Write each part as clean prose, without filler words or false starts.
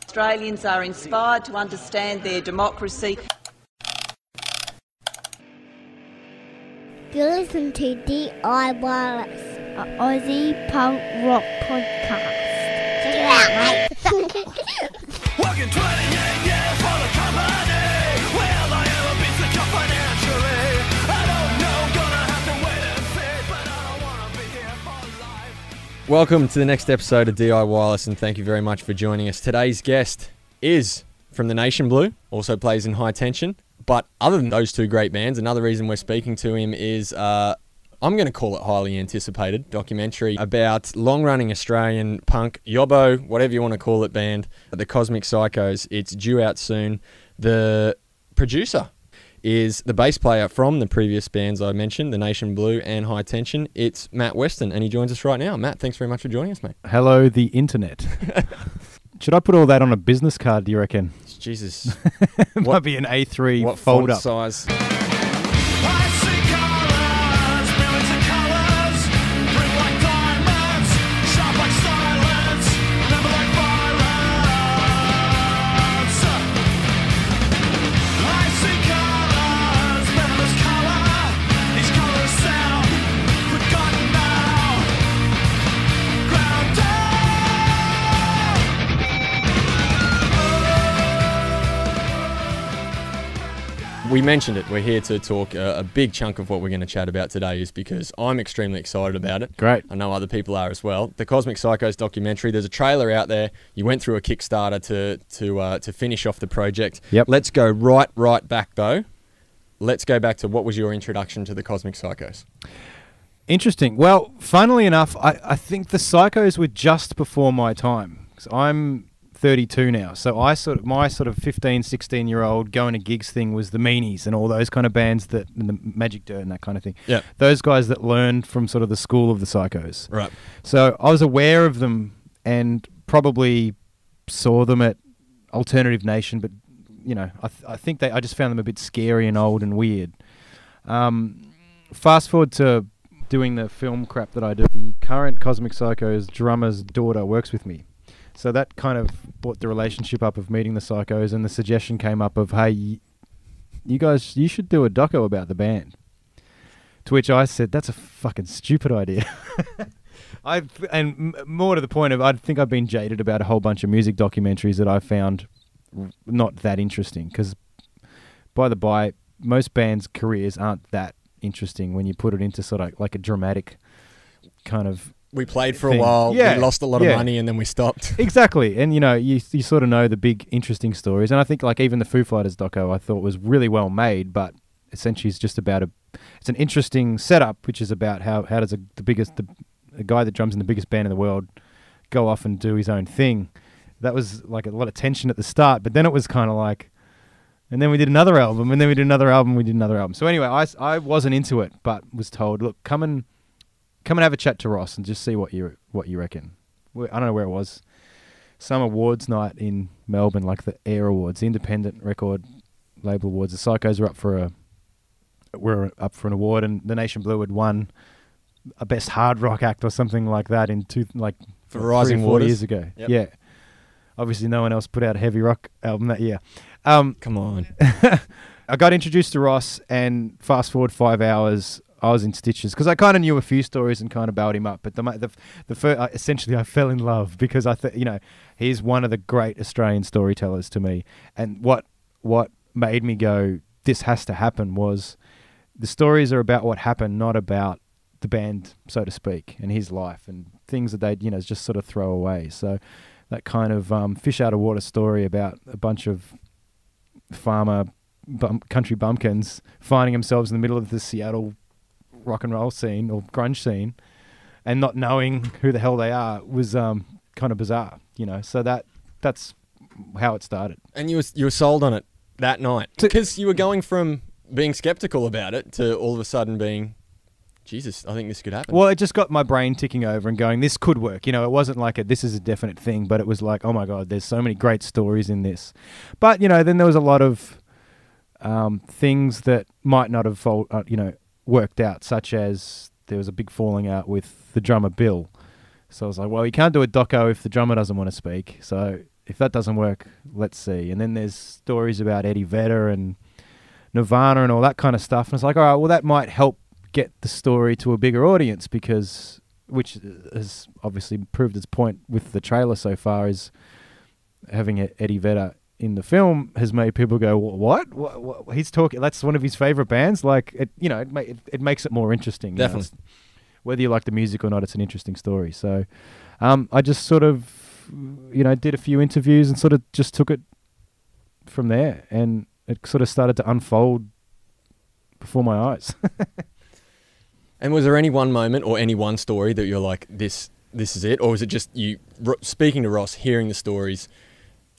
Australians are inspired to understand their democracy. You listen to D.I.Wireless, an Aussie punk rock podcast. Check it out, mate. Working 28 years for the company. Will I ever be secure financially? I don't know, gonna have to wait and see, but I don't wanna be here for life. Welcome to the next episode of D.I.Wireless, and thank you very much for joining us. Today's guest is from the Nation Blue, also plays in High Tension. But other than those two great bands, another reason we're speaking to him is, I'm going to call it highly anticipated documentary about long-running Australian punk, yobbo, whatever you want to call it, band, the Cosmic Psychos. It's due out soon. The producer is the bass player from the previous bands I mentioned, the Nation Blue and High Tension. It's Matt Weston, and he joins us right now. Matt, thanks very much for joining us, mate. Hello, the internet. Should I put all that on a business card, do you reckon? Jesus. It might be an A3 what fold font up. size? I see colors, millions of colors, bring like diamonds, sharp like silence, never like violence. I see colors, venomous color, these colors sound forgotten now. Ground down. We mentioned it. We're here to talk. A big chunk of what we're going to chat about today is because I'm extremely excited about it. Great. I know other people are as well. The Cosmic Psychos documentary. There's a trailer out there. You went through a Kickstarter to finish off the project. Yep. Let's go right back though. Let's go back to what was your introduction to the Cosmic Psychos? Interesting. Well, funnily enough, I think the Psychos were just before my time. 'Cause I'm 32 now, so my sort of 15, 16-year-old going to gigs thing was the Meanies and all those kind of bands and the Magic Dirt and that kind of thing. Yeah. Those guys that learned from sort of the school of the Psychos. Right. So I was aware of them and probably saw them at Alternative Nation, but you know, I think I just found them a bit scary and old and weird. Fast forward to doing the film crap that I do. The current Cosmic Psychos drummer's daughter works with me. So that kind of brought the relationship up of meeting the Psychos, and the suggestion came up of, hey, you guys, you should do a doco about the band. To which I said, that's a fucking stupid idea. More to the point of, I think I've been jaded about a whole bunch of music documentaries that I found not that interesting. Because, by the by, most bands' careers aren't that interesting when you put it into sort of like a dramatic kind of... We played for thing. a while. Yeah. We lost a lot of money, and then we stopped. Exactly. And, you know, you sort of know the big, interesting stories. And I think, like, even the Foo Fighters doco I thought was really well made, but essentially it's just about it's an interesting setup, which is about how does the guy that drums in the biggest band in the world go off and do his own thing. That was, like, a lot of tension at the start, but then it was kind of like... And then we did another album, and then we did another album, we did another album. So anyway, I wasn't into it, but was told, look, come and have a chat to Ross and just see what you reckon. I don't know where it was. Some awards night in Melbourne, like the AIR Awards, the Independent Record Label Awards. The Psychos were up for an award, and the Nation Blue had won a Best Hard Rock Act or something like that For Rising 3 or 4 Waters? years ago. Yep. Yeah. Obviously, no one else put out a heavy rock album that year. Come on. I got introduced to Ross, and fast forward 5 hours, I was in stitches because I kind of knew a few stories and kind of bailed him up. But the first, essentially, I fell in love because he's one of the great Australian storytellers to me. And what made me go, this has to happen, was the stories are about what happened, not about the band, so to speak, and his life and things that they just sort of throw away. So that kind of fish out of water story about a bunch of farmer country bumpkins finding themselves in the middle of the Seattle rock and roll scene or grunge scene and not knowing who the hell they are was kind of bizarre, so that's how it started. And you were sold on it that night because you were going from being skeptical about it to all of a sudden being, Jesus, I think this could happen. Well, it just got my brain ticking over and going, this could work. It wasn't like this is a definite thing, but it was like, oh my God, there's so many great stories in this. But, then there was a lot of things that might not have, worked out, such as there was a big falling out with the drummer Bill. So I was like, well, you can't do a doco if the drummer doesn't want to speak. So if that doesn't work, let's see. And then there's stories about Eddie Vedder and Nirvana and all that kind of stuff. And it's like, all right, well, that might help get the story to a bigger audience because, which has obviously proved its point with the trailer so far, is having Eddie Vedder in the film has made people go, what? He's talking, that's one of his favorite bands. Like, it makes it more interesting. Definitely. Whether you like the music or not, it's an interesting story. So I just sort of, did a few interviews and sort of just took it from there. And it sort of started to unfold before my eyes. And was there any one moment or any one story that you're like, this is it? Or was it just you speaking to Ross, hearing the stories,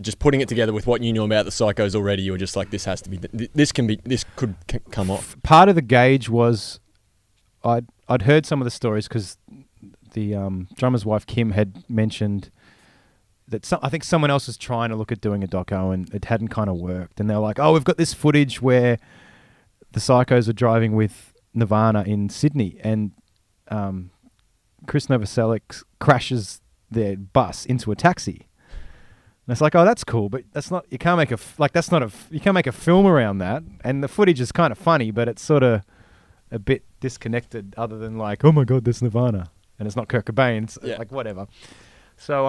just putting it together with what you knew about the Psychos already? You were just like, this has to be, this could come off. Part of the gauge was I'd heard some of the stories because the drummer's wife, Kim, had mentioned that I think someone else was trying to look at doing a doco and it hadn't kind of worked. And they're like, oh, we've got this footage where the Psychos are driving with Nirvana in Sydney and Chris Novoselic crashes their bus into a taxi. And it's like, oh, that's cool, but that's not, you can't make you can't make a film around that. And the footage is kind of funny, but it's sort of a bit disconnected other than like, oh my God, there's Nirvana. And it's not Kurt Cobain. It's like, whatever. So,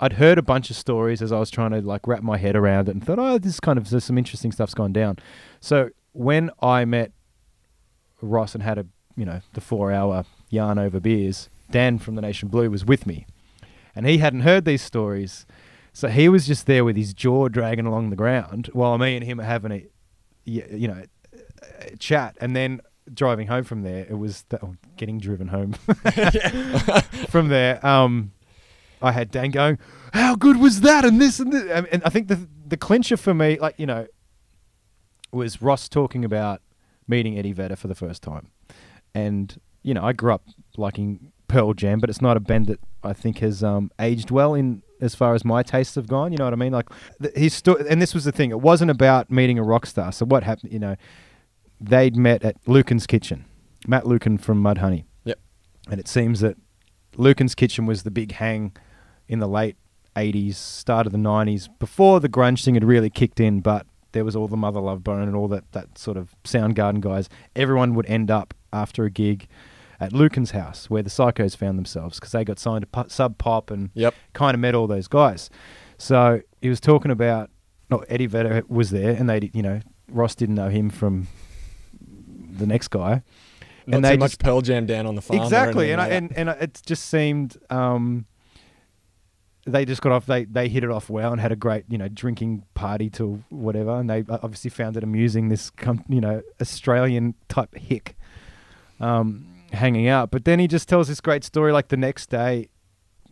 I'd heard a bunch of stories as I was trying to like wrap my head around it and thought, oh, there's some interesting stuff's gone down. So when I met Ross and had the 4-hour yarn over beers, Dan from the Nation Blue was with me and he hadn't heard these stories. So he was just there with his jaw dragging along the ground while me and him are having a chat. And then driving home from there, it was getting driven home from there. I had Dan going, how good was that? And this and this. And I think the clincher for me, was Ross talking about meeting Eddie Vedder for the first time. And, I grew up liking Pearl Jam, but it's not a band that I think has aged well in as far as my tastes have gone. You know what I mean? Like and this was the thing. It wasn't about meeting a rock star. So what happened, they'd met at Lucan's Kitchen, Matt Lucan from Mudhoney. Yep. And it seems that Lucan's Kitchen was the big hang in the late 80s, start of the 90s, before the grunge thing had really kicked in, but there was all the Mother Love Bone and all that sort of Soundgarden guys. Everyone would end up after a gig at Lucan's house where the Psychos found themselves because they got signed to Sub Pop and kind of met all those guys. So he was talking about, Eddie Vedder was there and Ross didn't know him from the next guy. Not and so much Pearl Jam down on the farm. Exactly. And it just seemed... they just got off. They hit it off well and had a great, drinking party till whatever. And they obviously found it amusing. This, Australian type hick, hanging out. But then he just tells this great story. Like the next day,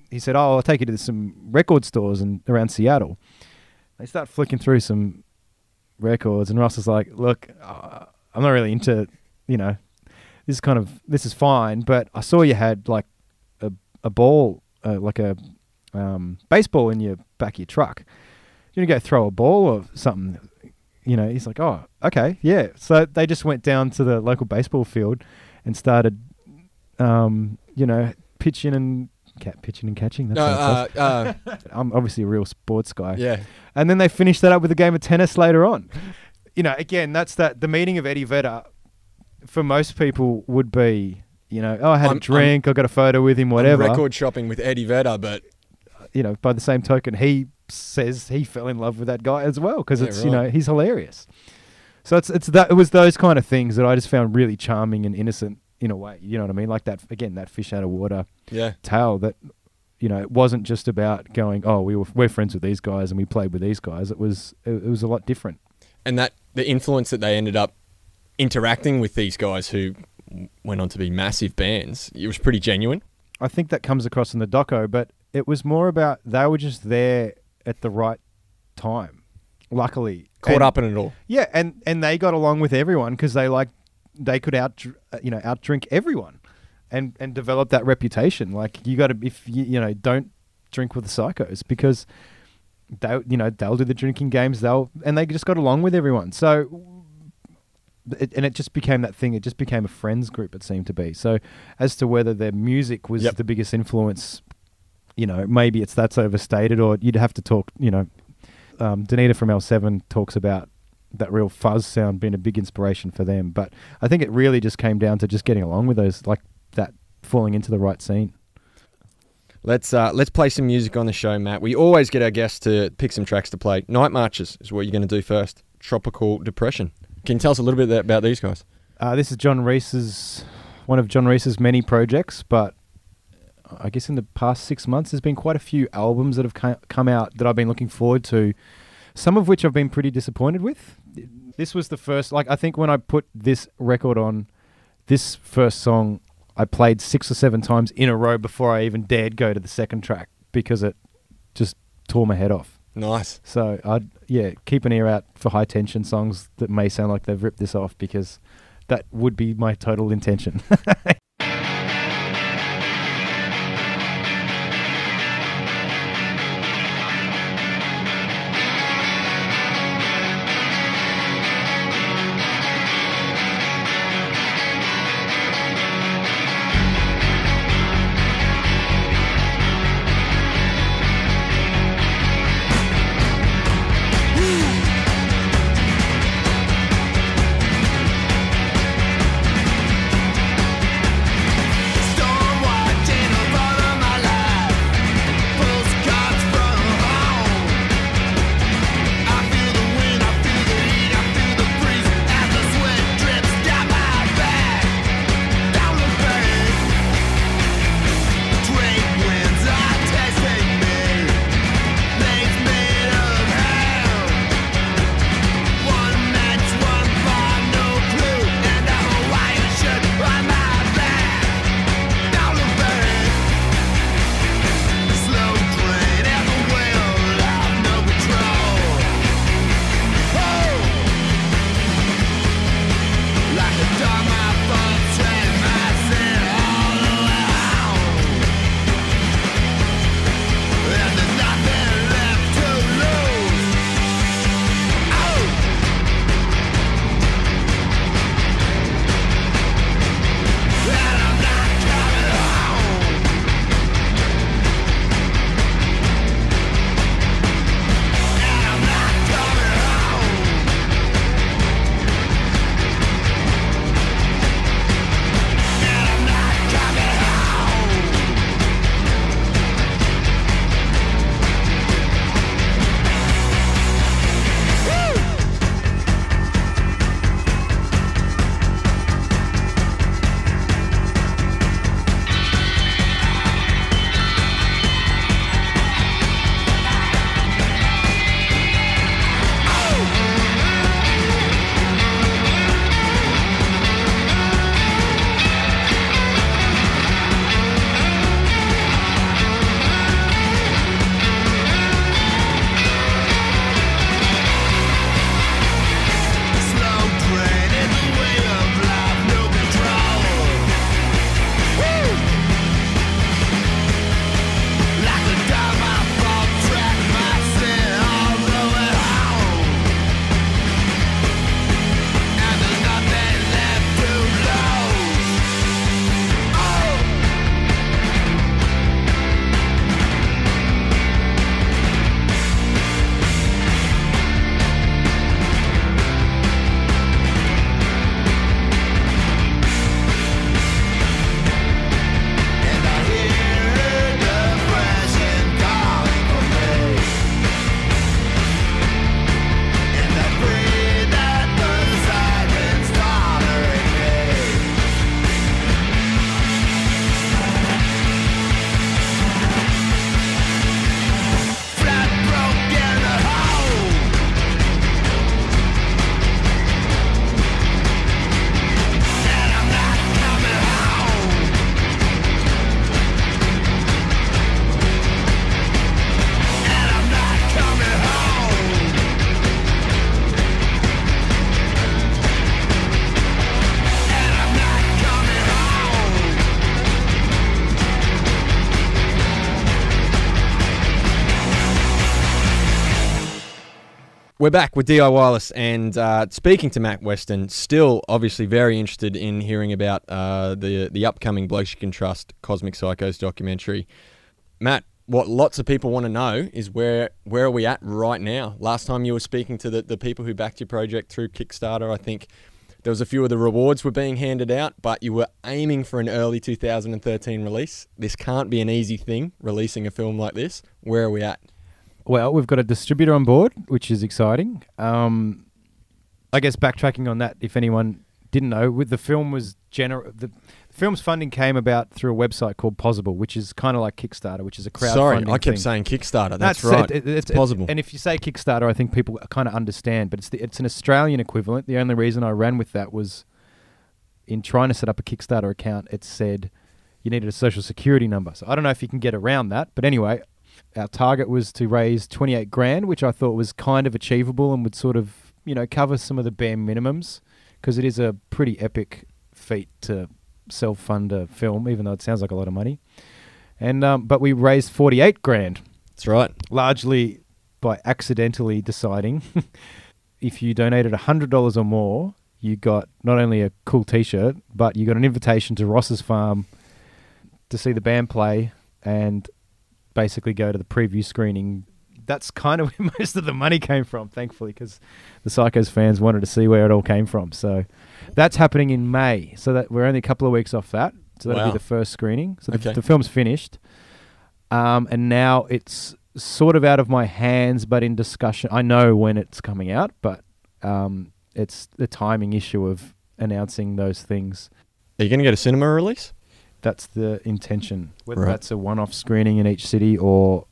he said, "Oh, I'll take you to some record stores around Seattle." They start flicking through some records, and Ross is like, "Look, I'm not really into, this is fine, but I saw you had like a ball, like a." Baseball in your back of your truck. You gonna go throw a ball or something? He's like, oh, okay, yeah. So they just went down to the local baseball field and started, pitching and catching. That's I'm obviously a real sports guy. Yeah. And then they finished that up with a game of tennis later on. Again, that's the meeting of Eddie Vedder for most people would be, I had a drink, I got a photo with him, whatever. I'm record shopping with Eddie Vedder, but by the same token, he says he fell in love with that guy as well because he's hilarious. So it was those kind of things that I just found really charming and innocent in a way. You know what I mean? Like that again, that fish out of water tale. That it wasn't just about going, oh, we're friends with these guys and we played with these guys. It was a lot different. And that the influence that they ended up interacting with these guys who went on to be massive bands, it was pretty genuine. I think that comes across in the doco, but it was more about they were just there at the right time, luckily. Caught up in it all. Yeah, and they got along with everyone because they could outdrink everyone and develop that reputation. Like you got to, if you don't drink with the Psychos because they'll do the drinking games, and they just got along with everyone. So it just became that thing. It just became a friends group, it seemed to be. So as to whether their music was the biggest influence, maybe that's overstated, or you'd have to talk, Danita from L7 talks about that real fuzz sound being a big inspiration for them. But I think it really just came down to just getting along with those, like that, falling into the right scene. Let's play some music on the show, Matt. We always get our guests to pick some tracks to play. Night Marches is what you're going to do first. Tropical Depression. Can you tell us a little bit about these guys? This is one of John Reese's many projects, but I guess in the past 6 months there's been quite a few albums that have come out that I've been looking forward to, some of which I've been pretty disappointed with. This was the first, I think when I put this record on, this first song I played 6 or 7 times in a row before I even dared go to the second track because it just tore my head off. Nice. So keep an ear out for high tension songs that may sound like they've ripped this off, because that would be my total intention. We're back with D.I.Wireless, and speaking to Matt Weston, still obviously very interested in hearing about the upcoming Blokes You Can Trust Cosmic Psychos documentary. Matt, what lots of people want to know is where are we at right now? Last time you were speaking to the people who backed your project through Kickstarter, I think there was a few of the rewards were being handed out, but you were aiming for an early 2013 release. This can't be an easy thing, releasing a film like this. Where are we at? Well, we've got a distributor on board, which is exciting. I guess backtracking on that, if anyone didn't know, with the film was the film's funding came about through a website called Possible, which is kind of like Kickstarter, which is a crowdfunding Sorry, I kept thing. saying Kickstarter. That's right. It's Possible. And if you say Kickstarter, I think people kind of understand, but it's an Australian equivalent. The only reason I ran with that was in trying to set up a Kickstarter account, it said you needed a social security number. So I don't know if you can get around that, but anyway, our target was to raise 28 grand, which I thought was kind of achievable and would sort of, cover some of the bare minimums, because it is a pretty epic feat to self-fund a film, even though it sounds like a lot of money. And but we raised 48 grand. That's right. Largely by accidentally deciding if you donated $100 or more, you got not only a cool T-shirt, but you got an invitation to Ross's farm to see the band play and basically go to the preview screening. That's kind of where most of the money came from, thankfully, because the Psychos fans wanted to see where it all came from. So that's happening in May. So that we're only a couple of weeks off that. So that'll be the first screening. So the film's finished. And now it's sort of out of my hands, but in discussion. I know when it's coming out, but it's the timing issue of announcing those things. Are you going to get a cinema release? That's the intention. Whether that's a one-off screening in each city or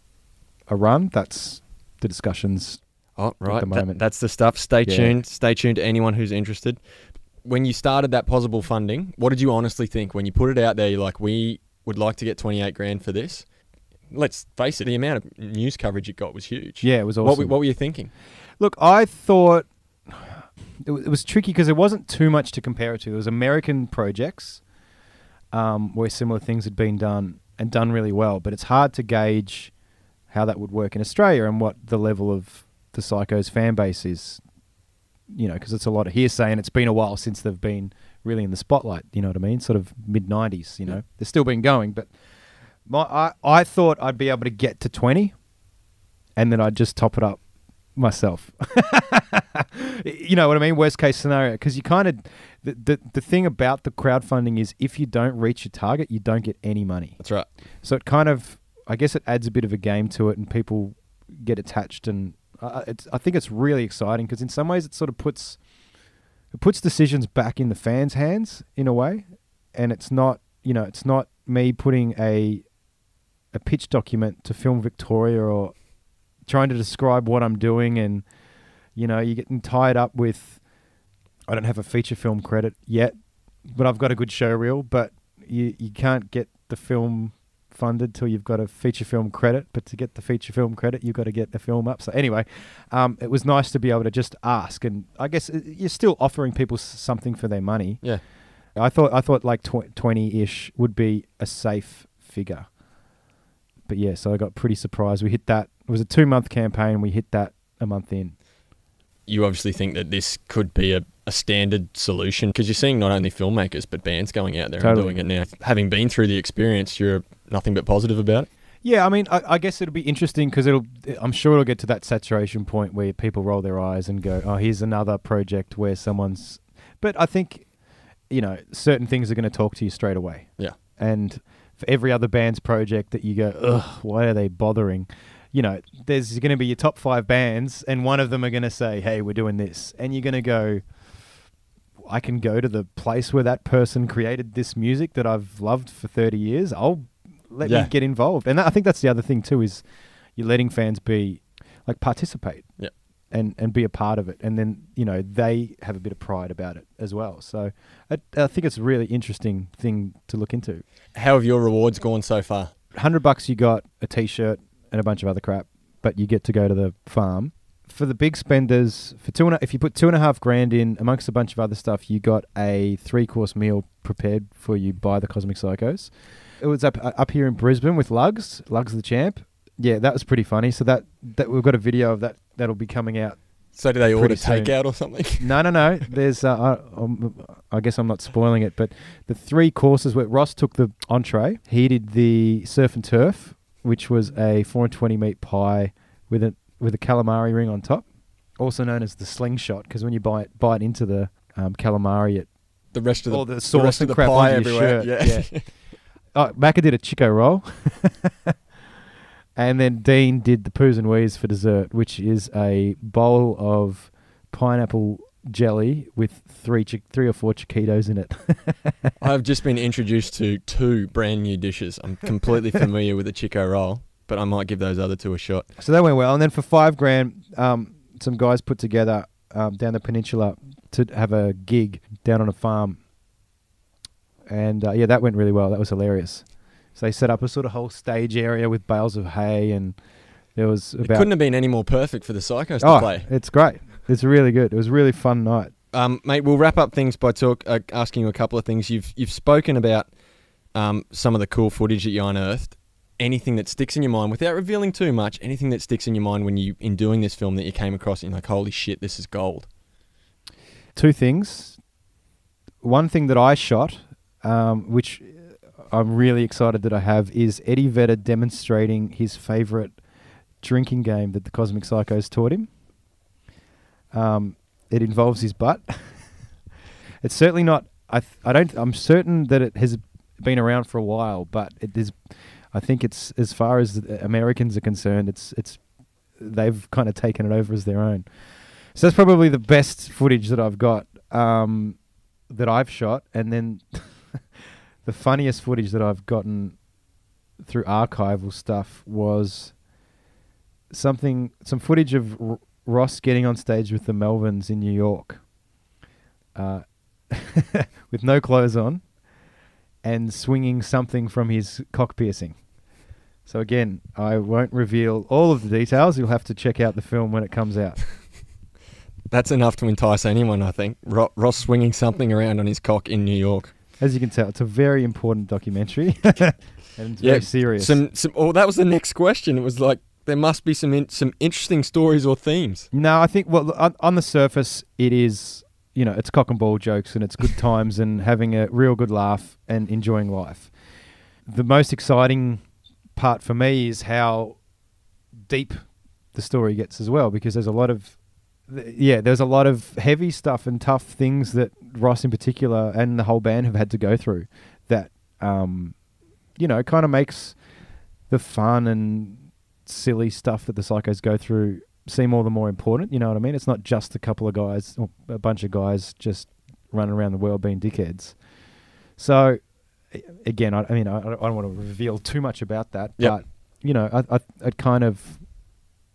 a run, that's the discussions. Oh, right. At the moment. That's the stuff. Stay tuned. Stay tuned to anyone who's interested. When you started that Possible funding, what did you honestly think when you put it out there? You're like, we would like to get 28 grand for this. Let's face it, the amount of news coverage it got was huge. Yeah, it was awesome. What were you thinking? Look, I thought it was tricky because there wasn't too much to compare it to. There was American projects where similar things had been done and done really well, but it's hard to gauge how that would work in Australia and what the level of the Psychos fan base is, because it's a lot of hearsay and it's been a while since they've been really in the spotlight, you know what I mean? Sort of mid-90s, They've still been going, but I thought I'd be able to get to 20 and then I'd just top it up myself. You know what I mean? Worst case scenario, because you kind of... The thing about the crowdfunding is if you don't reach your target, you don't get any money. That's right. So it kind of... I guess it adds a bit of a game to it and people get attached, and I think it's really exciting because in some ways it sort of puts decisions back in the fans' hands in a way, and it's not me putting a pitch document to Film Victoria or trying to describe what I'm doing, and you're getting tied up with, I don't have a feature film credit yet, but I've got a good show reel, but you can't get the film funded till you've got a feature film credit, but to get the feature film credit you've got to get a film up. So anyway, it was nice to be able to just ask, and I guess you're still offering people something for their money. Yeah, I thought like 20-ish would be a safe figure, but yeah, so I got pretty surprised. We hit that. It was a 2-month campaign. We hit that a month in. You obviously think that this could be a standard solution because you're seeing not only filmmakers but bands going out there and doing it now. Having been through the experience, you're nothing but positive about it. Yeah, I mean, I guess it'll be interesting because I'm sure it'll get to that saturation point where people roll their eyes and go, oh, here's another project where someone's... But I think, certain things are going to talk to you straight away. Yeah. And for every other band's project that you go, ugh, why are they bothering? There's going to be your top 5 bands and one of them are going to say, hey, we're doing this. And you're going to go, I can go to the place where that person created this music that I've loved for 30 years. Let me get involved. And I think that's the other thing too, is you're letting fans participate and be a part of it. And then, they have a bit of pride about it as well. So I think it's a really interesting thing to look into. How have your rewards gone so far? $100 you got a T-shirt and a bunch of other crap, but you get to go to the farm. For the big spenders, if you put $2.5 grand in amongst a bunch of other stuff, you got a 3-course meal prepared for you by the Cosmic Psychos. It was up here in Brisbane with Lugs the champ. Yeah, that was pretty funny. So that we've got a video of that that'll be coming out. So do they order soon. takeout or something? No. There's I guess I'm not spoiling it, but the 3 courses where Ross took the entree, he did the surf and turf which was a 4 and 20 meat pie with a calamari ring on top, also known as the slingshot, because when you bite into the calamari, it The rest of all the the sauce rest of and the crap pie onto your everywhere. shirt. Yeah. Oh, Macca did a Chico roll. And then Dean did the poos and wees for dessert, which is a bowl of pineapple jelly with three or four Chiquitos in it. I've just been introduced to 2 brand new dishes. I'm completely familiar with the Chico roll, but I might give those other 2 a shot. So that went well. And then for $5,000, some guys put together down the peninsula to have a gig down on a farm. And yeah, that went really well. That was hilarious. So they set up a sort of whole stage area with bales of hay, and there was It about... couldn't have been any more perfect for the Psychos to play. It's great. It's really good. It was a really fun night. Mate, we'll wrap up things by asking you a couple of things. You've spoken about some of the cool footage that you unearthed. Anything that sticks in your mind, without revealing too much, anything that sticks in your mind when you, in doing this film, that you came across and you're like, holy shit, this is gold? 2 things. One thing that I shot, which I'm really excited that I have, is Eddie Vedder demonstrating his favourite drinking game that the Cosmic Psychos taught him. It involves his butt. It's certainly not... I'm certain that it has been around for a while, but it is... I think it's, as far as Americans are concerned, it's they've kind of taken it over as their own. So that's probably the best footage that I've got, that I've shot. And then the funniest footage that I've gotten through archival stuff was some footage of Ross getting on stage with the Melvins in New York, with no clothes on, and swinging something from his cock piercing. So again, I won't reveal all of the details. You'll have to check out the film when it comes out. That's enough to entice anyone, I think. Ross swinging something around on his cock in New York. As you can tell, it's a very important documentary, and it's very serious. That was the next question. It was like, there must be some interesting stories or themes. No, I think, well, on the surface, it is, it's cock and ball jokes, and it's good times and having a real good laugh and enjoying life. The most exciting part for me is how deep the story gets as well, because there's a lot of heavy stuff and tough things that Ross in particular and the whole band have had to go through that, kind of makes the fun and silly stuff that the Psychos go through seem all the more important. You know what I mean? It's not just a couple of guys or a bunch of guys just running around the world being dickheads. So, again, I don't want to reveal too much about that, but, I kind of...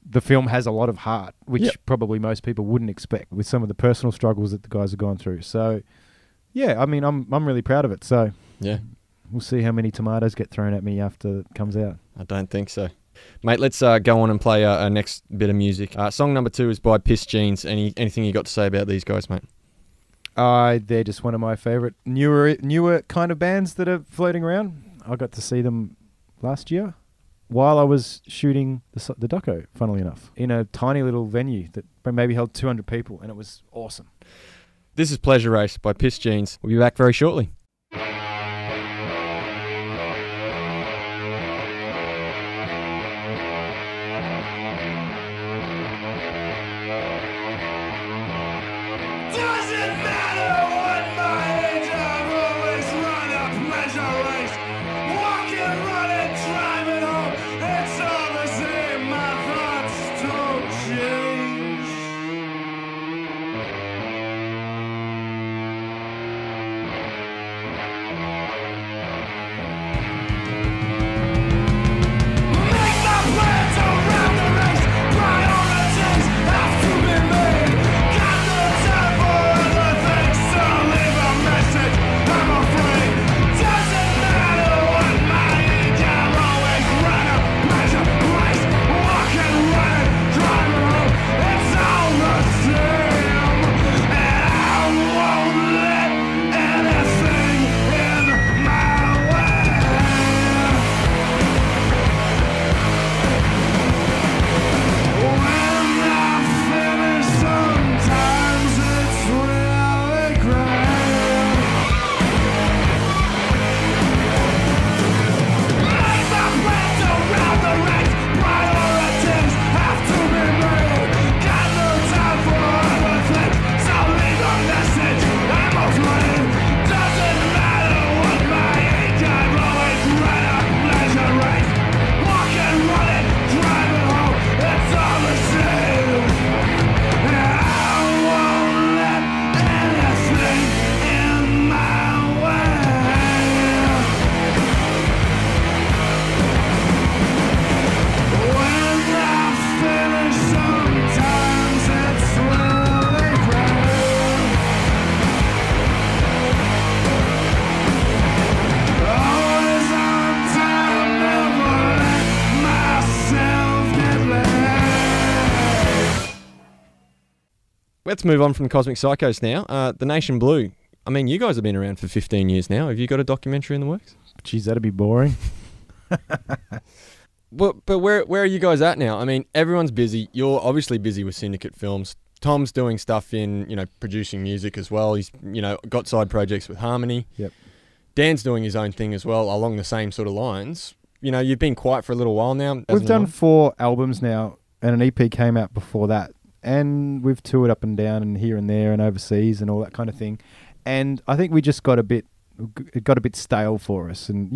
The film has a lot of heart, which probably most people wouldn't expect, with some of the personal struggles that the guys have gone through. So, yeah, I'm really proud of it. So, yeah, we'll see how many tomatoes get thrown at me after it comes out. I don't think so. Mate, let's go on and play our next bit of music. Song number 2 is by Piss Jeans. Anything you got to say about these guys, mate? They're just one of my favourite newer kind of bands that are floating around. I got to see them last year while I was shooting the doco, funnily enough, in a tiny little venue that maybe held 200 people, and it was awesome. This is Pleasure Race by Piss Jeans. We'll be back very shortly. Doesn't matter what my age, I've always run a pleasure race. Walking, running, driving home, it's all the same. My thoughts don't change. Let's move on from Cosmic Psychos now. The Nation Blue. I mean, you guys have been around for 15 years now. Have you got a documentary in the works? Geez, that'd be boring. But where are you guys at now? I mean, everyone's busy. You're obviously busy with Syndicate Films. Tom's doing stuff in, producing music as well. He's, got side projects with Harmony. Yep. Dan's doing his own thing as well, along the same sort of lines. You've been quiet for a little while now. We've done 4 albums now, and an EP came out before that. And we've toured up and down and here and there and overseas and all that kind of thing. And I think we just it got a bit stale for us. And,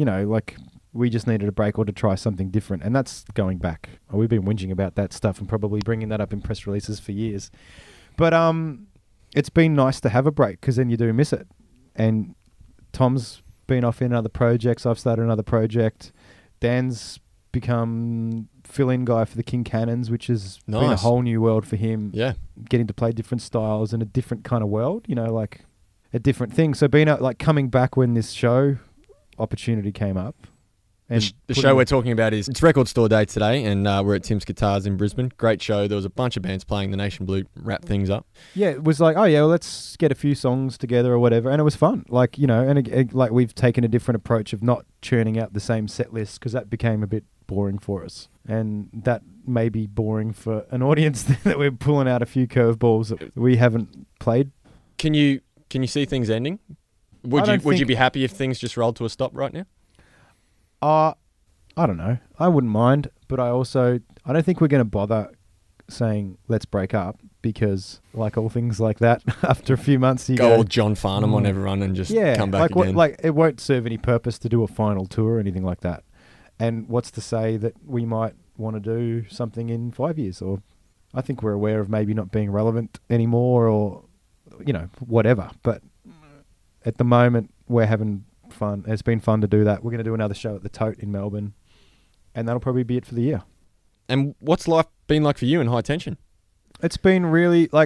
we just needed a break or to try something different. And that's going back. We've been whinging about that stuff and probably bringing that up in press releases for years. But it's been nice to have a break because then you do miss it. And Tom's been off in other projects. I've started another project. Dan's become fill-in guy for the King Cannons, which has been a whole new world for him. Yeah. Getting to play different styles in a different kind of world, like a different thing. So being coming back when this show opportunity came up. And the show we're talking about it's Record Store Day today, and we're at Tim's Guitars in Brisbane. Great show. There was a bunch of bands playing. The Nation Blue wrap things up. Yeah, it was let's get a few songs together or whatever, and it was fun. And we've taken a different approach of not churning out the same set list because that became a bit boring for us, and that may be boring for an audience that we're pulling out a few curveballs that we haven't played. Can you see things ending? Would you be happy if things just rolled to a stop right now? I don't know. I wouldn't mind, but I don't think we're going to bother saying let's break up because, like all things like that, after a few months you go all John Farnham on everyone and just come back again. It won't serve any purpose to do a final tour or anything like that. And what's to say that we might want to do something in 5 years? Or I think we're aware of maybe not being relevant anymore, or whatever. But at the moment, we're having fun. It's been fun to do that. We're going to do another show at the Tote in Melbourne, and that'll probably be it for the year. And what's life been like for you in High Tension? It's been really I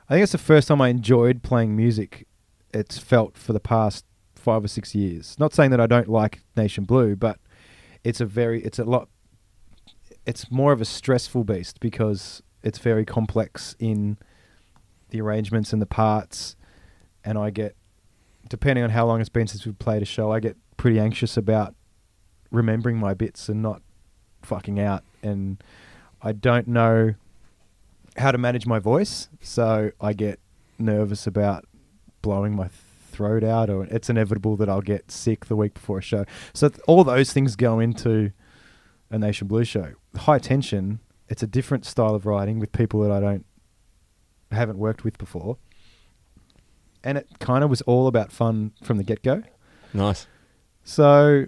think it's the first time I enjoyed playing music. It's felt for the past 5 or 6 years. Not saying that I don't like Nation Blue, but it's more of a stressful beast because it's very complex in the arrangements and the parts, and I get, depending on how long it's been since we've played a show, I get pretty anxious about remembering my bits and not fucking out. And I don't know how to manage my voice, so I get nervous about blowing my throat out, or it's inevitable that I'll get sick the week before a show. So all those things go into a Nation Blue show. High Tension, it's a different style of writing with people that I haven't worked with before. And it kind of was all about fun from the get-go. Nice. So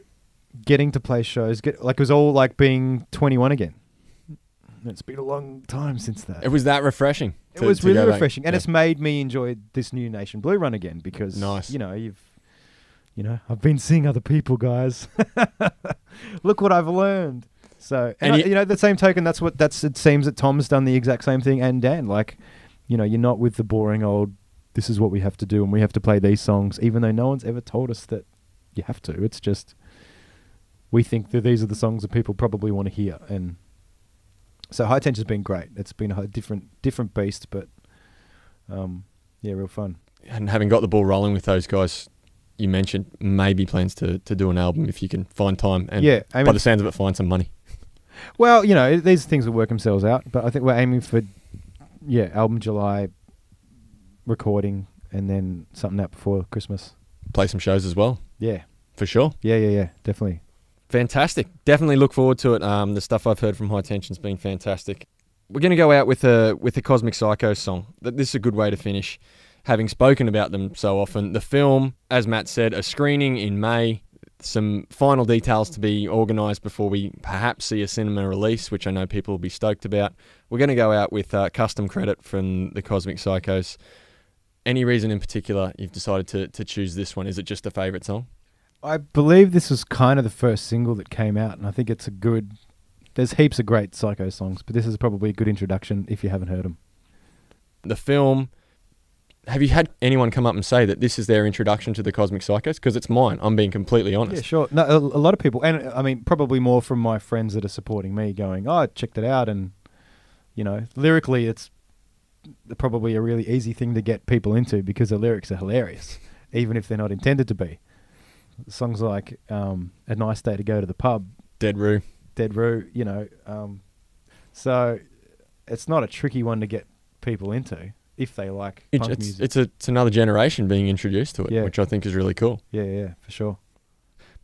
getting to play shows, it was all like being 21 again. It's been a long time since that. It was that refreshing. It was really refreshing. And it's made me enjoy this new Nation Blue run again because, nice. I've been seeing other people, guys. Look what I've learned. So, the same token, it seems that Tom's done the exact same thing, and Dan. You're not with the boring old, this is what we have to do and we have to play these songs, even though no one's ever told us that you have to. It's just, we think that these are the songs that people probably want to hear. And so High Tension's been great. It's been a different beast, but real fun. And having got the ball rolling with those guys, you mentioned maybe plans to do an album if you can find time and by the sounds of it, find some money. Well, these things will work themselves out, but I think we're aiming for, album July, recording, and then something out before Christmas. Play some shows as well. Yeah. For sure. Yeah, definitely. Fantastic. Definitely look forward to it. The stuff I've heard from High Tension's been fantastic. We're going to go out with a Cosmic Psycho song. This is a good way to finish, having spoken about them so often. The film, as Matt said, a screening in May. Some final details to be organised before we perhaps see a cinema release, which I know people will be stoked about. We're going to go out with custom credit from the Cosmic Psychos. Any reason in particular you've decided to choose this one? Is it just a favourite song? I believe this was kind of the first single that came out, and I think it's there's heaps of great Psycho songs, but this is probably a good introduction if you haven't heard them. The film, have you had anyone come up and say that this is their introduction to the Cosmic Psychos? Because it's mine, I'm being completely honest. Yeah, sure. No, a lot of people, and I mean, probably more from my friends that are supporting me going, I checked it out, and, lyrically it's probably a really easy thing to get people into because the lyrics are hilarious, even if they're not intended to be. Songs like A Nice Day to Go to the Pub. Dead Roo. You know. So it's not a tricky one to get people into if they like punk music. It's another generation being introduced to it, which I think is really cool. Yeah, for sure.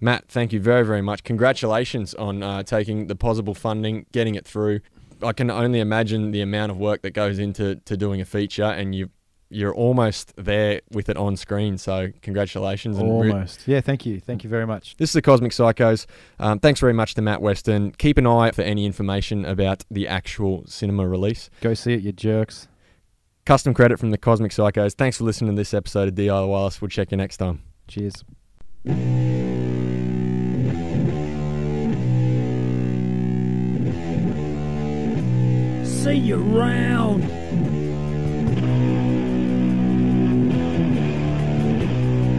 Matt, thank you very, very much. Congratulations on taking the possible funding, getting it through. I can only imagine the amount of work that goes into doing a feature, and you're almost there with it on screen. So congratulations. Almost. Yeah, thank you. Thank you very much. This is the Cosmic Psychos. Thanks very much to Matt Weston. Keep an eye for any information about the actual cinema release. Go see it, you jerks. Custom credit from the Cosmic Psychos. Thanks for listening to this episode of D.I.Wireless. We'll check you next time. Cheers. See you round.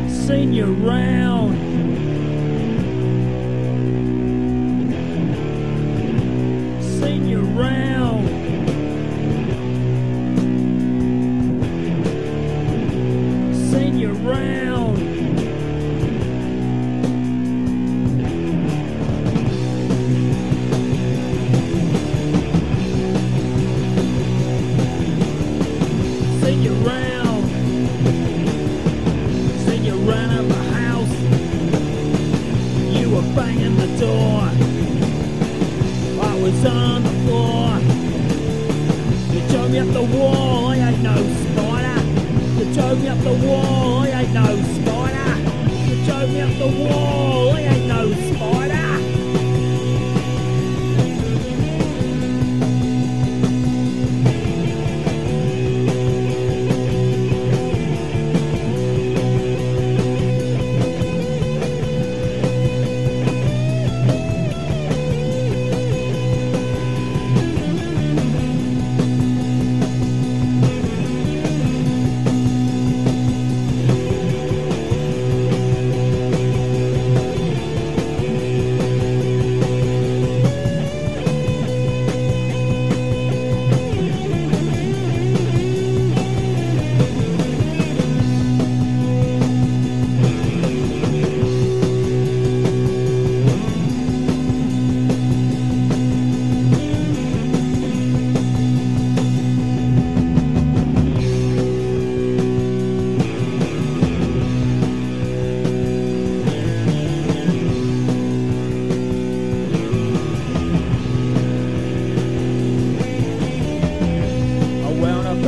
Seen you round. Seen you round. Seen you round. Seen you round. Seen you run out the house. You were banging the door. I was on the floor. You drove me up the wall. I ain't no spider. You drove me up the wall. I ain't no spider. You drove me up the wall. I ain't no spider.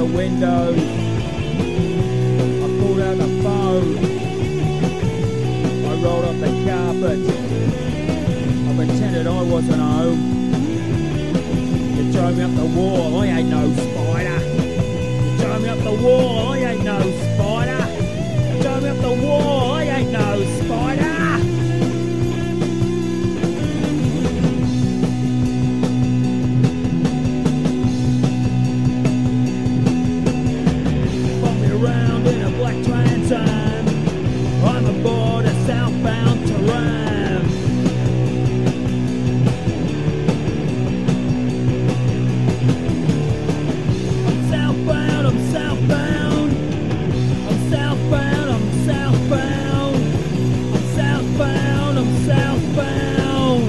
Windows. I pulled out the phone. I rolled up the carpet. I pretended I wasn't home. You drove me up the wall. I ain't no spider. You drove me up the wall. I ain't no spider. You drove me up the wall. I ain't no spider. Around in a black Trans Am, I'm aboard a southbound tram. I'm southbound, I'm southbound, I'm southbound, I'm southbound, I'm southbound, I'm southbound.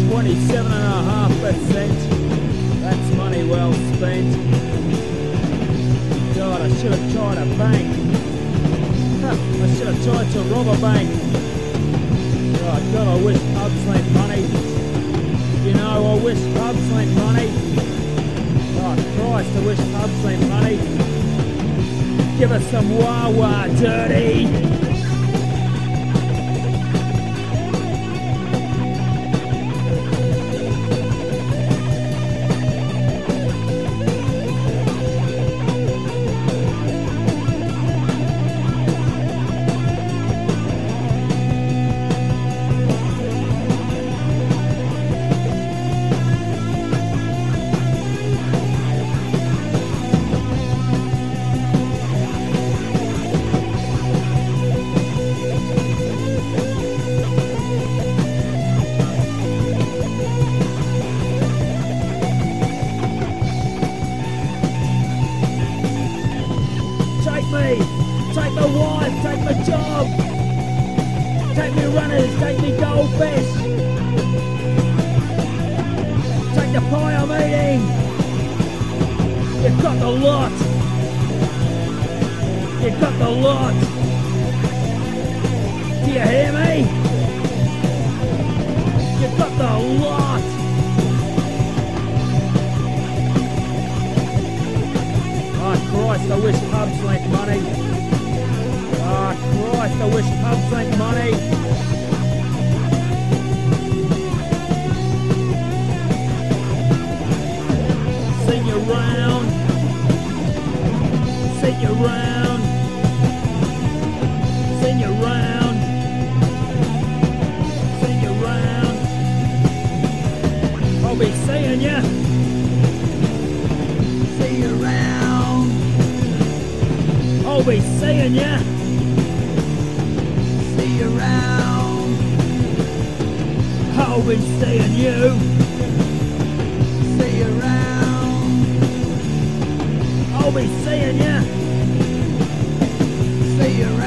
27.5%. That's money well spent. God, I should have tried a bank. I should have tried to rob a bank. God, I wish pubs lent money. You know, I wish pubs lent money. Oh, Christ, I wish pubs lent money. Give us some wah-wah, dirty. Take me runners, take me goldfish. Take the pie I'm eating. You've got the lot. You've got the lot. Do you hear me? You've got the lot. Oh Christ, I wish pubs lent money. Oh Christ, I wish pubs lent money. See you round. See you round. See you round. See you round. I'll be seeing ya. See you round. I'll be seeing ya. See you round. I'll be seeing you. See you round. I'll be seeing ya. See you round.